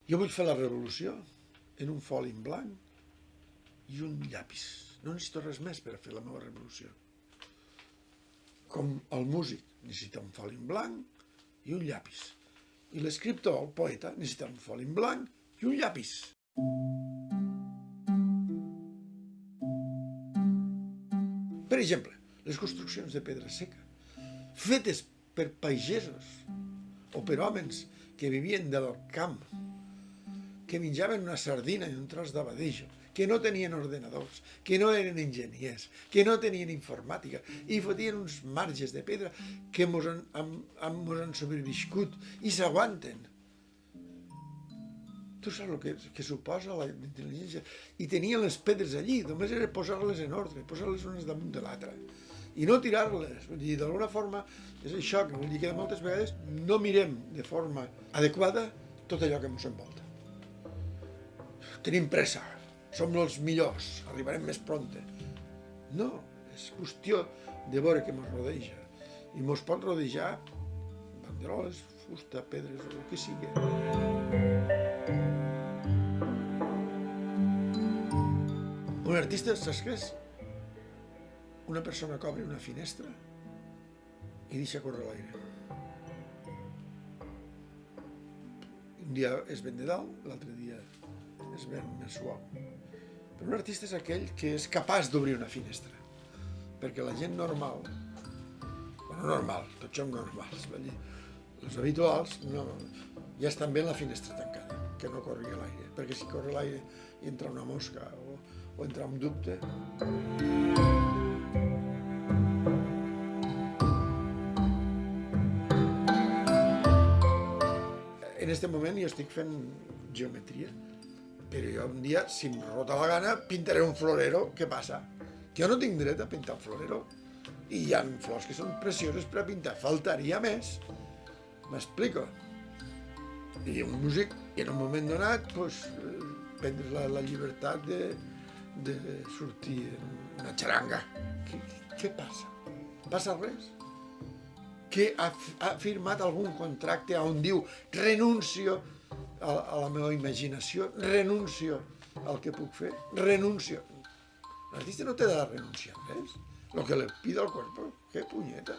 Jo vull fer la revolució en un foli en blanc i un llapis. No necessito res més per a fer la meva revolució. Com el músic necessita un foli en blanc i un llapis. I l'escriptor, el poeta, necessita un foli en blanc i un llapis. Per exemple, les construccions de pedra seca, fetes per pagesos o per homes que vivien del camp, que menjaven una sardina i un tros d'abadejo, que no tenien ordenadors, que no eren enginyers, que no tenien informàtica, i fotien uns marges de pedra que mos han sobreviscut i s'aguanten. Tu saps el que suposa la intel·ligència? I tenien les pedres allí, només era posar-les en ordre, posar-les unes damunt de l'altra. I no tirar-les. Vull dir, d'alguna forma, és això que vull dir que moltes vegades no mirem de forma adequada tot allò que ens envolta. Tenim pressa, som els millors, arribarem més prompte. No, és qüestió de veure què ens rodeja. I ens pot rodejar banderoles, fusta, pedres o el que sigui. Un artista, saps què és? Una persona que obre una finestra i deixa córrer l'aire. Un dia es ven de dalt, l'altre dia es ven més suau. Però un artista és aquell que és capaç d'obrir una finestra. Perquè la gent normal, tots som normals, els habituals ja estan bé la finestra tancada, que no corri l'aire. Perquè si corre l'aire i entra una mosca o entra un dubte... En aquest moment jo estic fent geometria, però jo un dia, si em rota la gana, pintaré un florero. Què passa? Que jo no tinc dret a pintar un florero. I hi ha flors que són precioses per a pintar. Faltaria més. M'explico? I un músic, en un moment donat, prendre la llibertat de sortir en una xaranga. Què passa? Passa res? Que ha firmat algun contracte on diu renuncio a la meva imaginació, renuncio al que puc fer, renuncio. L'artista no té de renunciar a res. Lo que le pide al cuerpo, que punyeta.